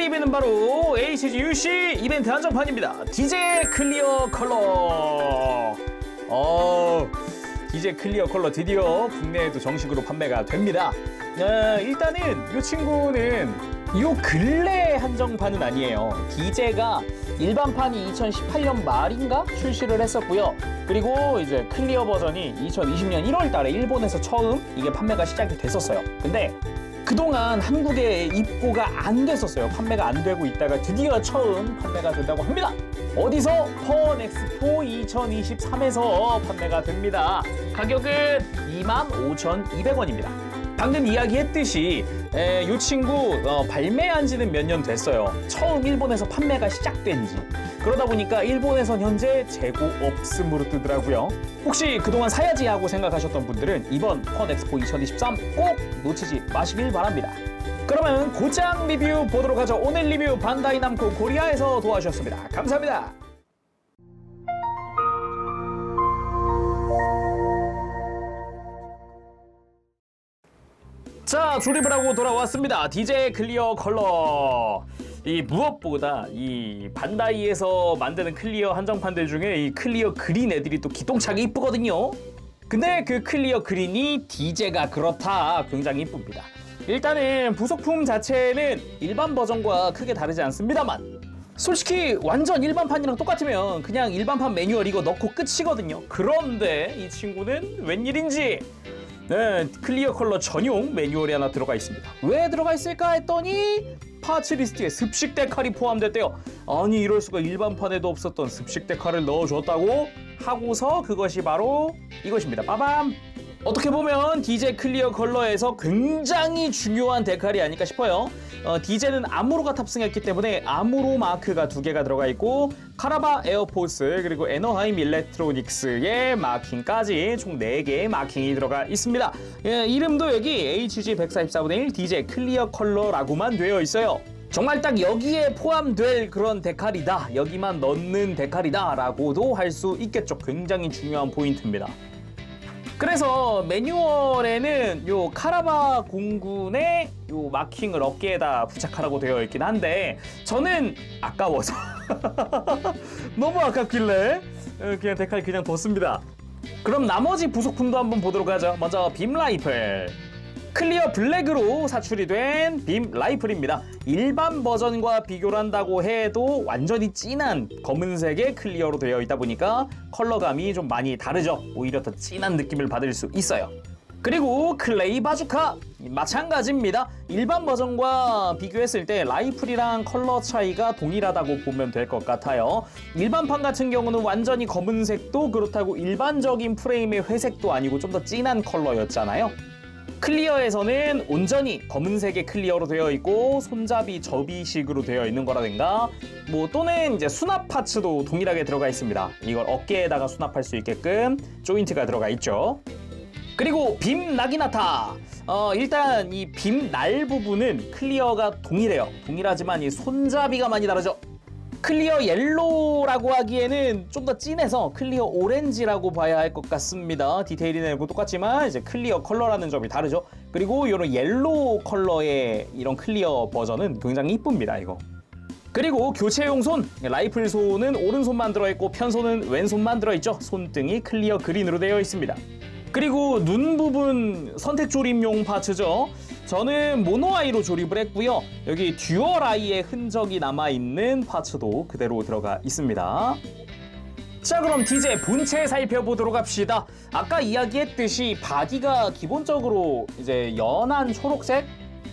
리뷰는 바로 HG UC 이벤트 한정판입니다. DJ 클리어 컬러. DJ 클리어 컬러 드디어 국내에도 정식으로 판매가 됩니다. 일단은 이 친구는 요 근래 한정판은 아니에요. DJ가 일반판이 2018년 말인가 출시를 했었고요. 그리고 이제 클리어 버전이 2020년 1월 달에 일본에서 처음 이게 판매가 시작이 됐었어요. 근데 그동안 한국에 입고가 안 됐었어요. 판매가 안 되고 있다가 드디어 처음 판매가 된다고 합니다. 어디서? 펀엑스포 2023에서 판매가 됩니다. 가격은 25,200원입니다. 방금 이야기했듯이 이 친구 발매한 지는 몇 년 됐어요. 처음 일본에서 판매가 시작된 지. 그러다 보니까 일본에선 현재 재고 없음으로 뜨더라고요. 혹시 그동안 사야지 하고 생각하셨던 분들은 이번 펀엑스포 2023 꼭 놓치지 마시길 바랍니다. 그러면 곧장 리뷰 보도록 하죠. 오늘 리뷰 반다이 남코 코리아에서 도와주셨습니다. 감사합니다. 자, 조립을 하고 돌아왔습니다. DJ 클리어 컬러. 이 무엇보다 이 반다이에서 만드는 클리어 한정판들 중에 이 클리어 그린 애들이 또 기똥차게 이쁘거든요. 근데 그 클리어 그린이 DJ가 그렇다 굉장히 이쁩니다. 일단은 부속품 자체는 일반 버전과 크게 다르지 않습니다만 솔직히 완전 일반판이랑 똑같으면 그냥 일반판 매뉴얼 이거 넣고 끝이거든요. 그런데 이 친구는 웬일인지 클리어 컬러 전용 매뉴얼이 하나 들어가 있습니다. 왜 들어가 있을까 했더니 파츠 리스트에 습식 데칼이 포함됐대요. 아니 이럴 수가, 일반판에도 없었던 습식 데칼을 넣어줬다고 하고서 그것이 바로 이것입니다. 빠밤! 어떻게 보면 DJ 클리어 컬러에서 굉장히 중요한 데칼이 아닐까 싶어요. DJ는 아무로가 탑승했기 때문에 아무로 마크가 2개가 들어가 있고 카라바 에어포스 그리고 에너하임 일렉트로닉스의 마킹까지 총 4개의 마킹이 들어가 있습니다. 이름도 여기 HG144분의 1 DJ 클리어 컬러라고만 되어 있어요. 정말 딱 여기에 포함될 그런 데칼이다, 여기만 넣는 데칼이다 라고도 할 수 있겠죠. 굉장히 중요한 포인트입니다. 그래서 매뉴얼에는 요 카라바 공군의 요 마킹을 어깨에다 부착하라고 되어 있긴 한데 저는 아까워서 너무 아깝길래 그냥 데칼 그냥 뒀습니다. 그럼 나머지 부속품도 한번 보도록 하죠. 먼저 빔 라이플. 클리어 블랙으로 사출이 된 빔 라이플입니다. 일반 버전과 비교를 한다고 해도 완전히 진한 검은색의 클리어로 되어 있다 보니까 컬러감이 좀 많이 다르죠. 오히려 더 진한 느낌을 받을 수 있어요. 그리고 클레이 바주카 마찬가지입니다. 일반 버전과 비교했을 때 라이플이랑 컬러 차이가 동일하다고 보면 될 것 같아요. 일반판 같은 경우는 완전히 검은색도 그렇다고 일반적인 프레임의 회색도 아니고 좀 더 진한 컬러였잖아요. 클리어에서는 온전히 검은색의 클리어로 되어 있고 손잡이 접이식으로 되어 있는 거라든가 또는 이제 수납 파츠도 동일하게 들어가 있습니다. 이걸 어깨에다가 수납할 수 있게끔 조인트가 들어가 있죠. 그리고 빔 나기나타. 일단 이 빔 날 부분은 클리어가 동일해요. 동일하지만 이 손잡이가 많이 다르죠. 클리어 옐로우라고 하기에는 좀 더 진해서 클리어 오렌지라고 봐야 할 것 같습니다. 디테일이는 똑같지만 이제 클리어 컬러라는 점이 다르죠. 그리고 이런 옐로우 컬러의 이런 클리어 버전은 굉장히 이쁩니다. 이거. 그리고 교체용 손, 라이플 손은 오른손만 들어있고 편손은 왼손만 들어있죠. 손등이 클리어 그린으로 되어 있습니다. 그리고 눈 부분 선택 조립용 파츠죠. 저는 모노아이로 조립을 했고요. 여기 듀얼 아이의 흔적이 남아있는 파츠도 그대로 들어가 있습니다. 자, 그럼 DJ 본체 살펴보도록 합시다. 아까 이야기했듯이 바디가 기본적으로 이제 연한 초록색?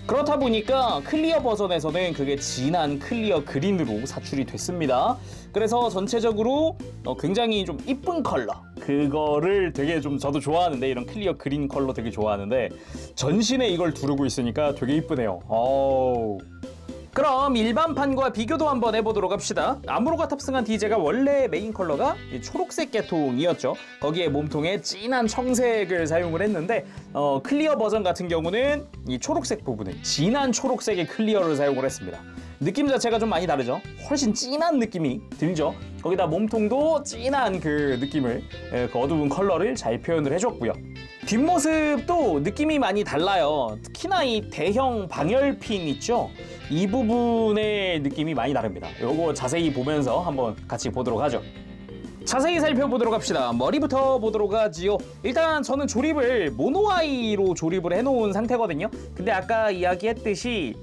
그렇다 보니까 클리어 버전에서는 그게 진한 클리어 그린으로 사출이 됐습니다. 그래서 전체적으로 굉장히 좀 이쁜 컬러, 그거를 되게 좀 저도 좋아하는데, 이런 클리어 그린 컬러 되게 좋아하는데 전신에 이걸 두르고 있으니까 되게 이쁘네요. 그럼 일반판과 비교도 한번 해보도록 합시다. 아무로가 탑승한 DJ가 원래 메인 컬러가 이 초록색 계통이었죠. 거기에 몸통에 진한 청색을 사용을 했는데 클리어 버전 같은 경우는 이 초록색 부분에 진한 초록색의 클리어를 사용을 했습니다. 느낌 자체가 좀 많이 다르죠. 훨씬 진한 느낌이 들죠. 거기다 몸통도 진한 그 느낌을, 그 어두운 컬러를 잘 표현을 해줬고요. 뒷모습도 느낌이 많이 달라요. 특히나 이 대형 방열핀 있죠. 이 부분의 느낌이 많이 다릅니다. 요거 자세히 보면서 한번 같이 보도록 하죠. 자세히 살펴보도록 합시다. 머리부터 보도록 하지요. 일단 저는 조립을 모노아이로 조립을 해놓은 상태거든요. 근데 아까 이야기했듯이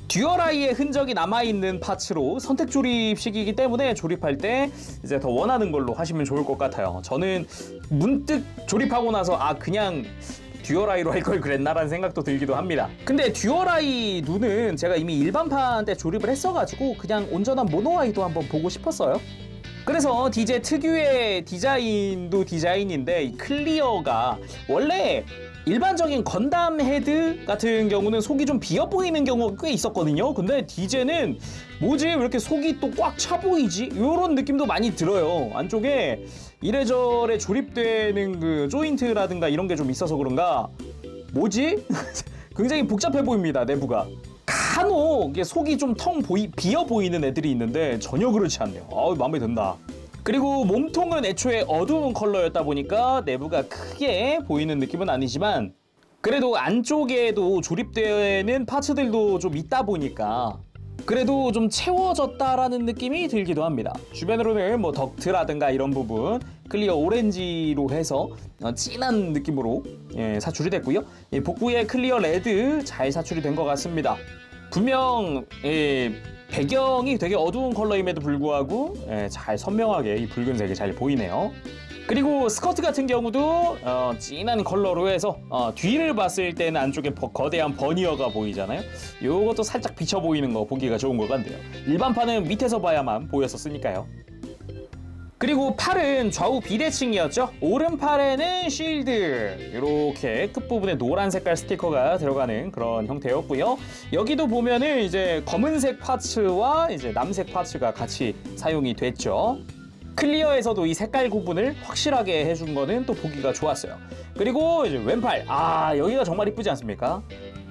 듀얼아이의 흔적이 남아있는 파츠로 선택 조립식이기 때문에 조립할 때 이제 더 원하는 걸로 하시면 좋을 것 같아요. 저는 문득 조립하고 나서 그냥 듀얼아이로 할 걸 그랬나라는 생각도 들기도 합니다. 근데 듀얼아이 눈은 제가 이미 일반판 때 조립을 했어가지고 그냥 온전한 모노아이도 한번 보고 싶었어요. 그래서 DJ 특유의 디자인도 디자인인데 이 클리어가 원래 일반적인 건담 헤드 같은 경우는 속이 좀 비어 보이는 경우가 꽤 있었거든요. 근데 DJ는 뭐지? 왜 이렇게 속이 또 꽉 차 보이지? 이런 느낌도 많이 들어요. 안쪽에 이래저래 조립되는 그 조인트라든가 이런 게 좀 있어서 그런가 뭐지? 굉장히 복잡해 보입니다, 내부가. 간혹 속이 좀 비어 보이는 애들이 있는데 전혀 그렇지 않네요. 마음에 든다. 그리고 몸통은 애초에 어두운 컬러였다 보니까 내부가 크게 보이는 느낌은 아니지만 그래도 안쪽에도 조립되는 파츠들도 좀 있다 보니까 그래도 좀 채워졌다라는 느낌이 들기도 합니다. 주변으로는 뭐 덕트라든가 이런 부분 클리어 오렌지로 해서 진한 느낌으로 사출이 됐고요. 복부에 클리어 레드 잘 사출이 된 것 같습니다. 분명 배경이 되게 어두운 컬러임에도 불구하고 잘 선명하게 이 붉은색이 잘 보이네요. 그리고 스커트 같은 경우도 진한 컬러로 해서 뒤를 봤을 때는 안쪽에 거대한 버니어가 보이잖아요. 요것도 살짝 비쳐 보이는 거 보기가 좋은 것 같네요. 일반판은 밑에서 봐야만 보였었으니까요. 그리고 팔은 좌우 비대칭이었죠. 오른팔에는 쉴드 이렇게 끝부분에 노란 색깔 스티커가 들어가는 그런 형태였고요. 여기도 보면은 이제 검은색 파츠와 이제 남색 파츠가 같이 사용이 됐죠. 클리어에서도 이 색깔 구분을 확실하게 해준 거는 또 보기가 좋았어요. 그리고 이제 왼팔 여기가 정말 이쁘지 않습니까?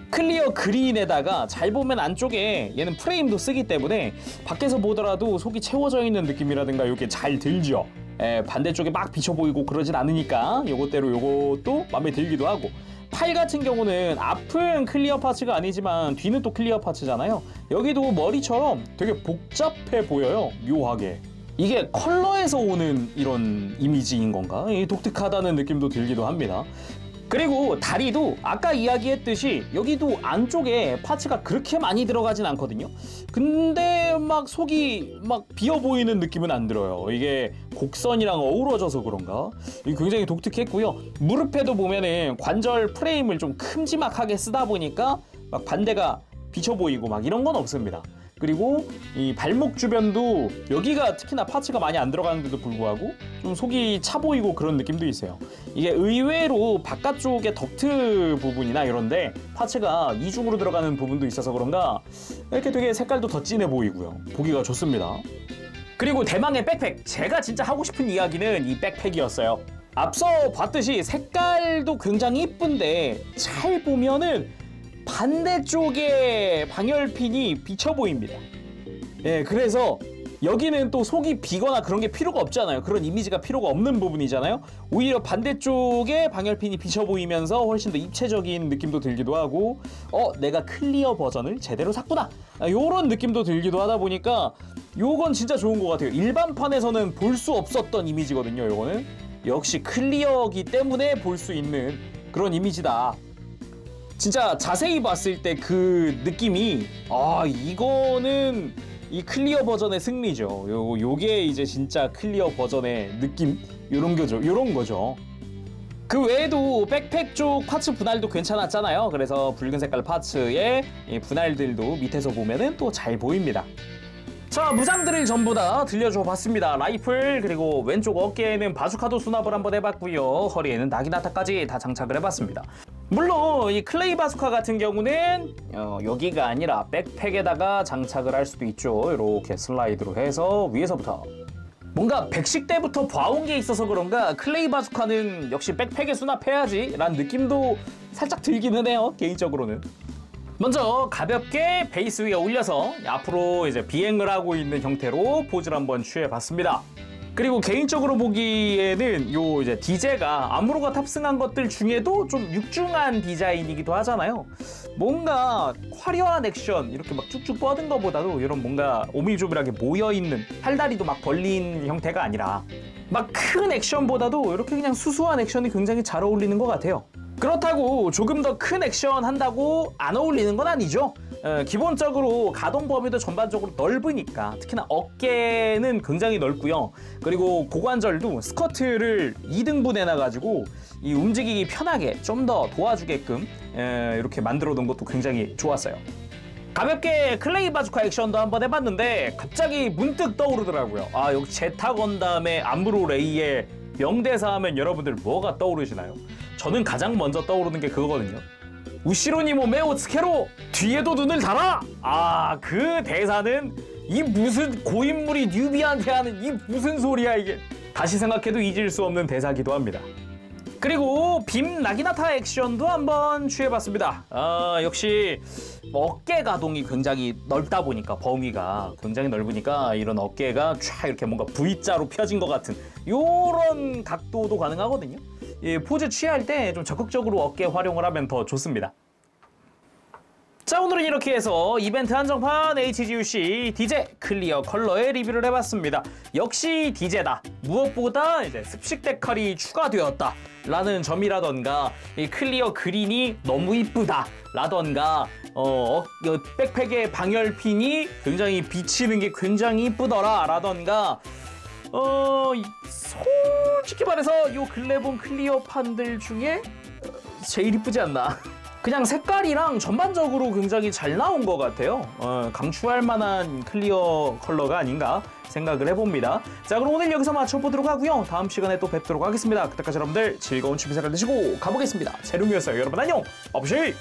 클리어 그린에다가 잘 보면 안쪽에 얘는 프레임도 쓰기 때문에 밖에서 보더라도 속이 채워져 있는 느낌이라든가 이게 잘 들죠. 반대쪽에 막 비쳐 보이고 그러진 않으니까 요것대로 요것도 마음에 들기도 하고, 팔 같은 경우는 앞은 클리어 파츠가 아니지만 뒤는 또 클리어 파츠잖아요. 여기도 머리처럼 되게 복잡해 보여요. 묘하게. 이게 컬러에서 오는 이런 이미지인 건가? 독특하다는 느낌도 들기도 합니다. 그리고 다리도 아까 이야기했듯이 여기도 안쪽에 파츠가 그렇게 많이 들어가진 않거든요. 근데 막 속이 막 비어 보이는 느낌은 안 들어요. 이게 곡선이랑 어우러져서 그런가? 이게 굉장히 독특했고요. 무릎에도 보면은 관절 프레임을 좀 큼지막하게 쓰다 보니까 막 반대가 비쳐 보이고 막 이런 건 없습니다. 그리고 이 발목 주변도 여기가 특히나 파츠가 많이 안 들어가는데도 불구하고 좀 속이 차 보이고 그런 느낌도 있어요. 이게 의외로 바깥쪽에 덕트 부분이나 이런데 파츠가 이중으로 들어가는 부분도 있어서 그런가 이렇게 되게 색깔도 더 진해 보이고요. 보기가 좋습니다. 그리고 대망의 백팩! 제가 진짜 하고 싶은 이야기는 이 백팩이었어요. 앞서 봤듯이 색깔도 굉장히 이쁜데 잘 보면은 반대쪽에 방열핀이 비쳐 보입니다. 그래서 여기는 또 속이 비거나 그런 게 필요가 없잖아요. 그런 이미지가 필요가 없는 부분이잖아요. 오히려 반대쪽에 방열핀이 비쳐 보이면서 훨씬 더 입체적인 느낌도 들기도 하고 내가 클리어 버전을 제대로 샀구나 요런 느낌도 들기도 하다 보니까 요건 진짜 좋은 것 같아요. 일반판에서는 볼 수 없었던 이미지거든요. 요거는 역시 클리어기 때문에 볼 수 있는 그런 이미지다. 진짜 자세히 봤을 때 그 느낌이 이거는 이 클리어 버전의 승리죠. 요게 이제 진짜 클리어 버전의 느낌 요런 거죠. 그 외에도 백팩 쪽 파츠 분할도 괜찮았잖아요. 그래서 붉은 색깔 파츠의 이 분할들도 밑에서 보면은 또 잘 보입니다. 자, 무장들을 전부 다 들려줘 봤습니다. 라이플, 그리고 왼쪽 어깨에는 바주카도 수납을 한번 해봤고요. 허리에는 나기나타까지 다 장착을 해봤습니다. 물론 이 클레이 바주카 같은 경우는 여기가 아니라 백팩에다가 장착을 할 수도 있죠. 이렇게 슬라이드로 해서 위에서부터 뭔가 백식 때부터 봐온 게 있어서 그런가 클레이 바주카는 역시 백팩에 수납해야지 라는 느낌도 살짝 들기는 해요. 개인적으로는. 먼저 가볍게 베이스 위에 올려서 앞으로 이제 비행을 하고 있는 형태로 포즈를 한번 취해봤습니다. 그리고 개인적으로 보기에는 요 이제 디제가 아무로가 탑승한 것들 중에도 좀 육중한 디자인이기도 하잖아요. 뭔가 화려한 액션 이렇게 막 쭉쭉 뻗은 것보다도 이런 뭔가 오밀조밀하게 모여있는 팔다리도 막 벌린 형태가 아니라 막 큰 액션보다도 이렇게 그냥 수수한 액션이 굉장히 잘 어울리는 것 같아요. 그렇다고 조금 더 큰 액션 한다고 안 어울리는 건 아니죠. 기본적으로 가동 범위도 전반적으로 넓으니까 특히나 어깨는 굉장히 넓고요. 그리고 고관절도 스커트를 2등분 해놔가지고 이 움직이기 편하게 좀 더 도와주게끔 이렇게 만들어 놓은 것도 굉장히 좋았어요. 가볍게 클레이 바주카 액션도 한번 해봤는데 갑자기 문득 떠오르더라고요. 아, 여기 제타 건담의 암브로 레이의 명대사 하면 여러분들 뭐가 떠오르시나요? 저는 가장 먼저 떠오르는 게 그거거든요. 우시로니모 메오 츠케로 뒤에도 눈을 달아! 아, 그 대사는 이 무슨 고인물이 뉴비한테 하는 이 무슨 소리야 이게. 다시 생각해도 잊을 수 없는 대사기도 합니다. 그리고 빔 나기나타 액션도 한번 취해봤습니다. 역시 어깨 가동이 굉장히 넓다 보니까 범위가 굉장히 넓으니까 이런 어깨가 쫙 이렇게 뭔가 V자로 펴진 것 같은 요런 각도도 가능하거든요. 이 포즈 취할 때 좀 적극적으로 어깨 활용을 하면 더 좋습니다. 자, 오늘은 이렇게 해서 이벤트 한정판 HGUC 디제 클리어 컬러의 리뷰를 해봤습니다. 역시 디제다. 무엇보다 이제 습식 데칼이 추가되었다 라는 점이라던가 이 클리어 그린이 너무 이쁘다 라던가 백팩의 방열핀이 굉장히 비치는 게 굉장히 이쁘더라 라던가 솔직히 말해서 요 근래 본 클리어판들 중에 제일 이쁘지 않나. 그냥 색깔이랑 전반적으로 굉장히 잘 나온 것 같아요. 강추할 만한 클리어 컬러가 아닌가 생각을 해봅니다. 자, 그럼 오늘 여기서 마쳐보도록 하고요. 다음 시간에 또 뵙도록 하겠습니다. 그때까지 여러분들 즐거운 취미 생활 되시고 가보겠습니다. 세lum이었어요. 여러분 안녕. 바쁘시